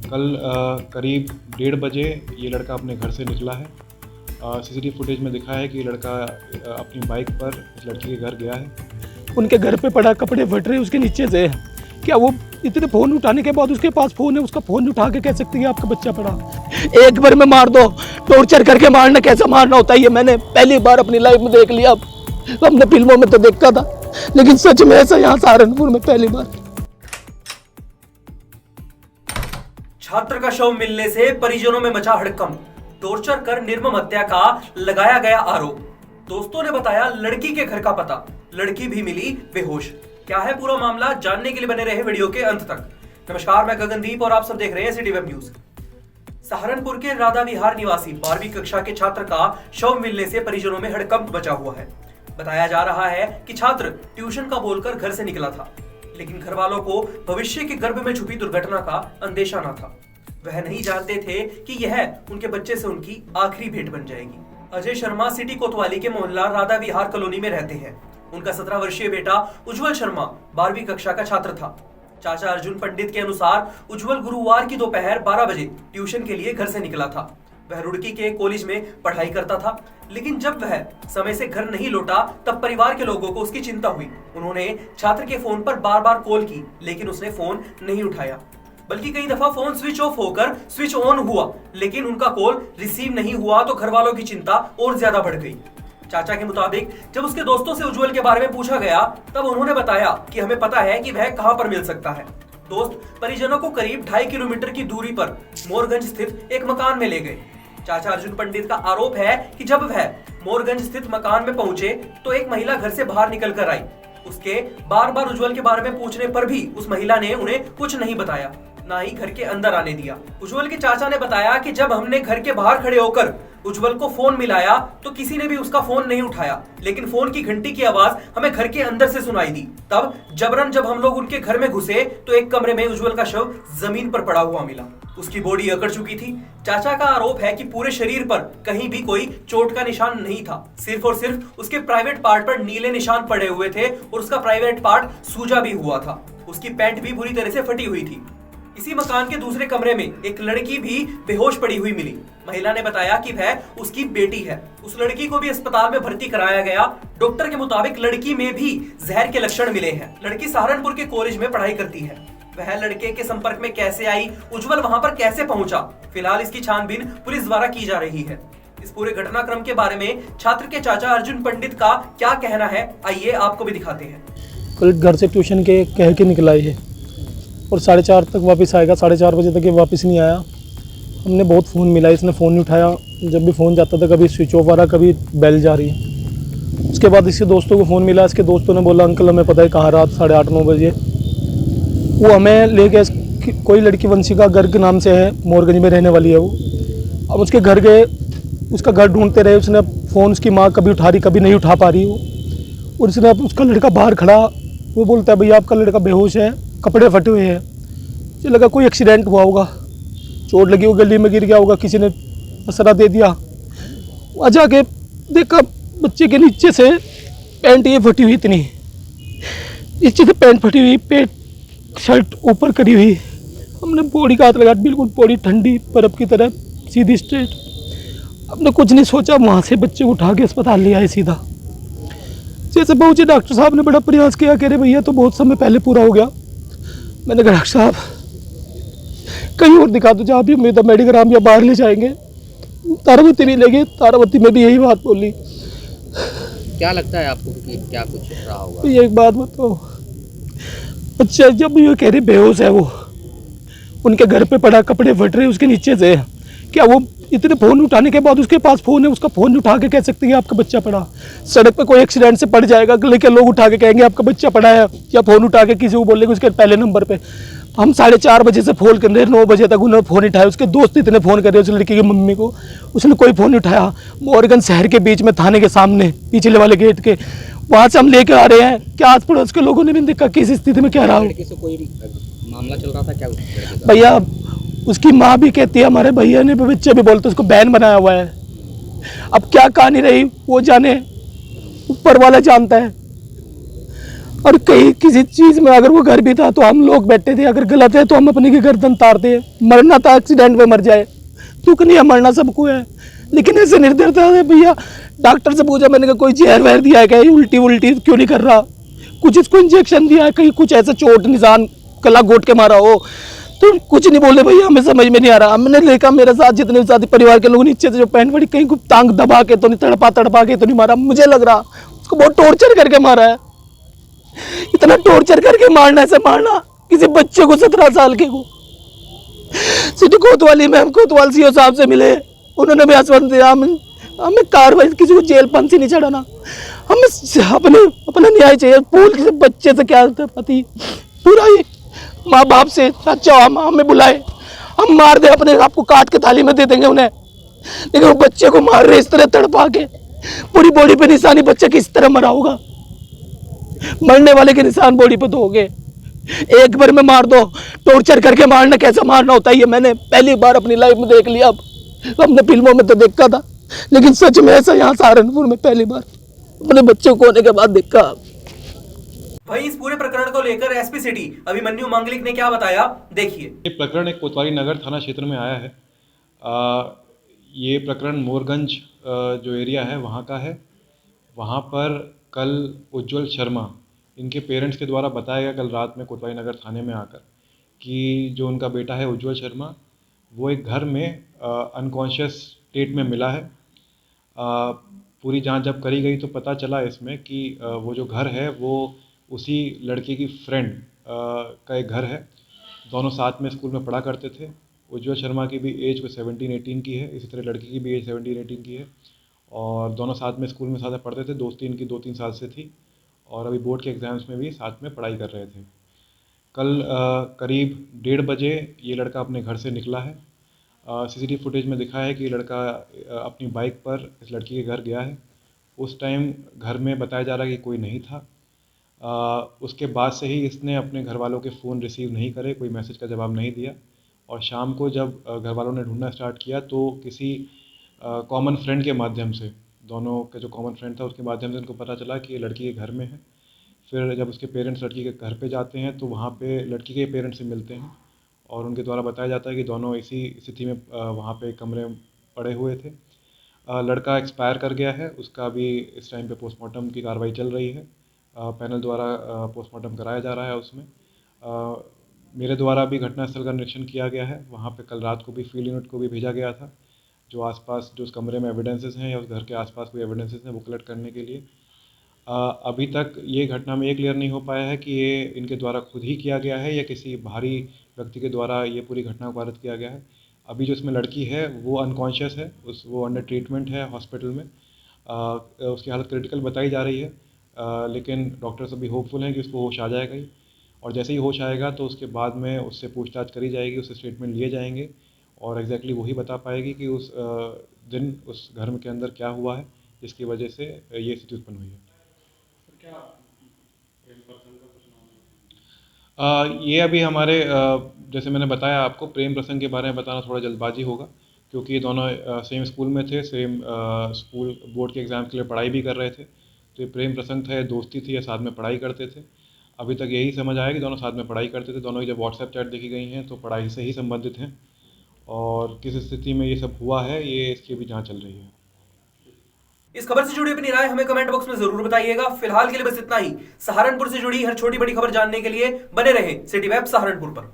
कल करीब 1:30 बजे ये लड़का अपने घर से निकला है। सीसीटीवी फुटेज में दिखा है कि ये लड़का अपनी बाइक पर इस लड़की के घर गया है। उनके घर पे पड़ा, कपड़े फट रहे उसके नीचे से। क्या वो इतने फ़ोन उठाने के बाद उसके पास फ़ोन है, उसका फ़ोन उठा के कह सकती है आपका बच्चा पड़ा? एक बार में मार दो, टॉर्चर करके मारना कैसा मारना होता है ये मैंने पहली बार अपनी लाइफ में देख लिया। हमने फिल्मों में तो देखा था, लेकिन सच में ऐसा यहाँ सहारनपुर में पहली बार। छात्र का शव मिलने से परिजनों में मचा हड़कंप। टॉर्चर कर निर्मम हत्या का लगाया गया आरोप। दोस्तों ने बताया लड़की के घर का पता, लड़की भी मिली बेहोश। क्या है पूरा मामला, जानने के लिए बने रहे वीडियो के अंत तक। नमस्कार, मैं गगनदीप और आप सब देख रहे हैं सिटी वेब न्यूज। सहारनपुर के राधा विहार निवासी 12वीं कक्षा के छात्र का शव मिलने से परिजनों में हड़कंप मचा हुआ है। बताया जा रहा है कि छात्र ट्यूशन का बोलकर घर से निकला था, लेकिन घर वालों को भविष्य के गर्भ में छुपी दुर्घटना का अंदेशा न था। वह नहीं जानते थे कि यह उनके बच्चे से उनकी आखिरी भेंट बन जाएगी। अजय शर्मा सिटी कोतवाली के मोहल्ला राधा विहार कॉलोनी में रहते हैं। उनका 17 वर्षीय बेटा उज्जवल शर्मा 12वीं कक्षा का छात्र था। चाचा अर्जुन पंडित के अनुसार उज्जवल गुरुवार की दोपहर 12 बजे ट्यूशन के लिए घर से निकला था। वह रुड़की के कॉलेज में पढ़ाई करता था, लेकिन जब वह समय से घर नहीं लौटा तब परिवार के लोगों को उसकी चिंता हुई। उन्होंने छात्र के फोन पर बार बार कॉल की, लेकिन उसने फोन नहीं उठाया, बल्कि कई दफा फोन स्विच ऑफ होकर स्विच ऑन हुआ, लेकिन उनका कॉल रिसीव नहीं हुआ तो घर वालों की चिंता और ज्यादा बढ़ गई। चाचा के मुताबिक जब उसके दोस्तों से उज्जवल के बारे में पूछा गया तब उन्होंने बताया कि हमें पता है कि वह कहां पर मिल सकता है। दोस्त परिजनों को करीब 2.5 किलोमीटर की दूरी पर मोरगंज स्थित एक मकान में ले गए। चाचा अर्जुन पंडित का आरोप है कि जब वह मोरगंज स्थित मकान में पहुंचे तो एक महिला घर से बाहर निकल कर आई। उसके बार बार उज्जवल के बारे में पूछने पर भी उस महिला ने उन्हें कुछ नहीं बताया, ना ही घर के अंदर आने दिया। उज्जवल के चाचा ने बताया कि जब हमने घर के बाहर खड़े होकर उज्जवल को फोन मिलाया तो किसी ने भी उसका फोन नहीं उठाया, लेकिन फोन की घंटी की आवाज हमें घर के अंदर से सुनाई दी। तब जबरन जब हम लोग उनके घर में घुसे तो एक कमरे में उज्जवल का शव जमीन पर पड़ा हुआ मिला। उसकी बॉडी अकड़ चुकी थी। चाचा का आरोप है कि पूरे शरीर पर कहीं भी कोई चोट का निशान नहीं था, सिर्फ और सिर्फ उसके प्राइवेट पार्ट पर नीले निशान पड़े हुए थे और उसका प्राइवेट पार्ट सूजा भी हुआ था। उसकी पैंट भी बुरी तरह से फटी हुई थी। इसी मकान के दूसरे कमरे में एक लड़की भी बेहोश पड़ी हुई मिली। महिला ने बताया कि वह उसकी बेटी है। उस लड़की को भी अस्पताल में भर्ती कराया गया। डॉक्टर के मुताबिक लड़की में भी जहर के लक्षण मिले हैं। लड़की सहारनपुर के कॉलेज में पढ़ाई करती है। वह लड़के के संपर्क में कैसे आई, उज्जवल वहां पर कैसे पहुंचा, फिलहाल इसकी छानबीन पुलिस द्वारा की जा रही है। इस पूरे घटनाक्रम के बारे में छात्र के चाचा अर्जुन पंडित का क्या कहना है, आइए आपको भी दिखाते हैं। कल घर से ट्यूशन के कह के निकला है और 4:30 तक वापस आएगा। 4:30 बजे तक ये वापस नहीं आया। हमने बहुत फ़ोन मिला, इसने फ़ोन नहीं उठाया। जब भी फ़ोन जाता था कभी स्विच ऑफ आ रहा, कभी बेल जा रही है। उसके बाद इसके दोस्तों को फ़ोन मिला। इसके दोस्तों ने बोला अंकल हमें पता है कहाँ रात 8:30-9 बजे। वो हमें ले गए, कोई लड़की वंशिका गर्ग नाम से है, मोरगंज में रहने वाली है वो। अब उसके घर गए, उसका घर ढूंढते रहे। उसने फ़ोन उसकी माँ कभी उठा रही, कभी नहीं उठा पा रही वो। और उसने उसका लड़का बाहर खड़ा, वो बोलता है भैया आपका लड़का बेहोश है, कपड़े फटे हुए हैं। मुझे लगा कोई एक्सीडेंट हुआ होगा, चोट लगी हो, गली में गिर गया होगा, किसी ने असरा दे दिया। वहाँ जाके देखा बच्चे के नीचे से पैंट ये फटी हुई, इतनी नीचे से पैंट फटी हुई, पेट शर्ट ऊपर करी हुई। हमने बॉडी का हाथ लगा, बिल्कुल बॉडी ठंडी बर्फ़ की तरह सीधी स्ट्रेट। हमने कुछ नहीं सोचा, वहाँ से बच्चे को उठा के अस्पताल ले आए सीधा। जैसे पहुँचे डॉक्टर साहब ने बड़ा प्रयास किया, कह रहे भैया तो बहुत समय पहले पूरा हो गया। मैंने कहा डॉक्टर साहब कहीं और दिखा दो, जहाँ भी उम्मीद है मेडिकल हम या बाहर ले जाएंगे। तारावती भी ले गए, तारावती में भी यही बात बोली। क्या लगता है आपको कि क्या कुछ रहा होगा? तो ये एक बात बताओ, बच्चा जब ये कह रहे बेहोश है, वो उनके घर पे पड़ा, कपड़े फट रहे उसके नीचे से। क्या वो इतने फ़ोन उठाने के बाद उसके पास फ़ोन है, उसका फ़ोन उठा के कह सकती है आपका बच्चा पड़ा? सड़क पे कोई एक्सीडेंट से पड़ जाएगा, लेकिन लोग उठा के कहेंगे आपका बच्चा पड़ा है, या फ़ोन उठा के किसी को बोलेंगे उसके पहले नंबर पे। हम 4:30 बजे से फ़ोन कर रहे हैं, 9 बजे तक उन्होंने फ़ोन उठाया। उसके दोस्त इतने फ़ोन कर रहे हैं उस लड़की की मम्मी को, उसने कोई फ़ोन नहीं उठाया। मोरगंज शहर के बीच में थाने के सामने पिछले वाले गेट के, वहाँ से हम लेके आ रहे हैं। क्या आस पड़ोस के लोगों ने भी देखा किस स्थिति में क्या रहा हो। लड़के से कोई मामला चल रहा था क्या? भैया उसकी माँ भी कहती है, हमारे भैया ने भी, बच्चे भी बोलते उसको बैन बनाया हुआ है। अब क्या कहानी रही वो जाने, ऊपर वाला जानता है। और कहीं किसी चीज़ में अगर वो घर भी था तो हम लोग बैठे थे, अगर गलत है तो हम अपनी की गर्दन तारते। मरना था एक्सीडेंट में मर जाए, दुख नहीं है, मरना सबको है, लेकिन ऐसे निर्दयता है भैया। डॉक्टर से पूछा मैंने, कहा कोई जहर वहर दिया है क्या, उल्टी उल्टी क्यों नहीं कर रहा, कुछ इसको इंजेक्शन दिया है, कहीं कुछ ऐसा चोट निशान गला घोट के मारा हो, तो कुछ नहीं बोले भैया, हमें समझ में नहीं आ रहा। हमने देखा मेरे साथ जितने साथी परिवार के लोगों ने नीचे से जो पैंट पड़ी, कहीं टांग दबा के तो नहीं, तड़पा के तो नहीं मारा, मुझे लग रहा उसको बहुत टॉर्चर करके मारा है। इतना टॉर्चर करके मारना, ऐसे मारना किसी बच्चे को 17 साल के को। सिटी कोतवाली में हम कोतवाल सीओ साहब से मिले, उन्होंने भी आश्वासन दिया हमें कार्रवाई, किसी को जेल फांसी नहीं चढ़ाना, हमें अपना न्याय चाहिए। पूल किसी बच्चे से क्या पति पूरा ही माँ बाप से अच्छा हमें बुलाए, हम मार दे, अपने आपको काट के थाली में दे देंगे उन्हें, लेकिन वो बच्चे को मार रहे इस तरह तड़पा के, पूरी बॉडी पे निशानी, बच्चा किस तरह मरा होगा, मरने वाले के निशान बॉडी पे तो हो गए। एक बार में मार दो, टॉर्चर करके मारना कैसा मारना होता है ये मैंने पहली बार अपनी लाइफ में देख लिया। अब हमने फिल्मों में तो देखा था, लेकिन सच में ऐसा यहाँ सहारनपुर में पहली बार अपने बच्चों को होने के बाद देखा। वहीं इस पूरे प्रकरण को लेकर एसपी सिटी अभिमन्यु मांगलिक ने क्या बताया, देखिए। ये प्रकरण एक कोतवाली नगर थाना क्षेत्र में आया है। ये प्रकरण मोरगंज जो एरिया है वहाँ का है। वहाँ पर कल उज्जवल शर्मा, इनके पेरेंट्स के द्वारा बताया गया कल रात में कोतवाली नगर थाने में आकर कि जो उनका बेटा है उज्जवल शर्मा, वो एक घर में अनकॉन्शियस स्टेट में मिला है। पूरी जांच जब करी गई तो पता चला इसमें कि वो जो घर है वो उसी लड़के की फ्रेंड का एक घर है। दोनों साथ में स्कूल में पढ़ा करते थे। उज्जवल शर्मा की भी एज को 17-18 की है, इसी तरह लड़की की भी एज 17-18 की है, और दोनों साथ में स्कूल में साथ में पढ़ते थे। दोस्ती इनकी 2-3 साल से थी और अभी बोर्ड के एग्ज़ाम्स में भी साथ में पढ़ाई कर रहे थे। कल करीब 1:30 बजे ये लड़का अपने घर से निकला है। सीसीटीवी फुटेज में दिखा है कि ये लड़का अपनी बाइक पर इस लड़की के घर गया है। उस टाइम घर में बताया जा रहा है कि कोई नहीं था। उसके बाद से ही इसने अपने घर वालों के फ़ोन रिसीव नहीं करे, कोई मैसेज का जवाब नहीं दिया, और शाम को जब घर वालों ने ढूंढना स्टार्ट किया तो किसी कॉमन फ्रेंड के माध्यम से, दोनों का जो कॉमन फ्रेंड था उसके माध्यम से उनको पता चला कि ये लड़की के घर में है। फिर जब उसके पेरेंट्स लड़की के घर पे जाते हैं तो वहाँ पे लड़की के पेरेंट्स से मिलते हैं और उनके द्वारा बताया जाता है कि दोनों इसी स्थिति में वहाँ पे कमरे में पड़े हुए थे। लड़का एक्सपायर कर गया है, उसका भी इस टाइम पे पोस्टमार्टम की कार्रवाई चल रही है। पैनल द्वारा पोस्टमार्टम कराया जा रहा है। उसमें मेरे द्वारा भी घटनास्थल का निरीक्षण किया गया है। वहाँ पे कल रात को भी फील्ड यूनिट को भी भेजा गया था, जो आसपास जो उस कमरे में एविडेंसेस हैं या उस घर के आसपास कोई एविडेंसेस हैं वो कलेक्ट करने के लिए। अभी तक ये घटना में ये क्लियर नहीं हो पाया है कि ये इनके द्वारा खुद ही किया गया है या किसी बाहरी व्यक्ति के द्वारा ये पूरी घटना को पारित किया गया है। अभी जो इसमें लड़की है वो अनकॉन्शियस है, वो अंडर ट्रीटमेंट है हॉस्पिटल में। उसकी हालत क्रिटिकल बताई जा रही है, लेकिन डॉक्टर्स अभी होपफुल हैं कि उसको होश आ जाएगा ही, और जैसे ही होश आएगा तो उसके बाद में उससे पूछताछ करी जाएगी, उससे स्टेटमेंट लिए जाएंगे और एग्जैक्टली वही बता पाएगी कि उस दिन उस घर के अंदर क्या हुआ है जिसकी वजह से ये स्थिति उत्पन्न हुई है। ये अभी हमारे जैसे मैंने बताया आपको, प्रेम प्रसंग के बारे में बताना थोड़ा जल्दबाजी होगा, क्योंकि ये दोनों सेम स्कूल में थे, सेम स्कूल बोर्ड के एग्ज़ाम के लिए पढ़ाई भी कर रहे थे। तो ये प्रेम प्रसंग था, ये दोस्ती थी, या साथ में पढ़ाई करते थे। अभी तक यही समझ आया कि दोनों साथ में पढ़ाई करते थे। दोनों की जब व्हाट्सएप चैट देखी गई हैं तो पढ़ाई से ही संबंधित हैं, और किस स्थिति में ये सब हुआ है ये इसकी भी जाँच चल रही है। इस खबर से जुड़ी अपनी राय हमें कमेंट बॉक्स में जरूर बताइएगा। फिलहाल के लिए बस इतना ही। सहारनपुर से जुड़ी हर छोटी बड़ी खबर जानने के लिए बने रहें सिटी वेब सहारनपुर पर।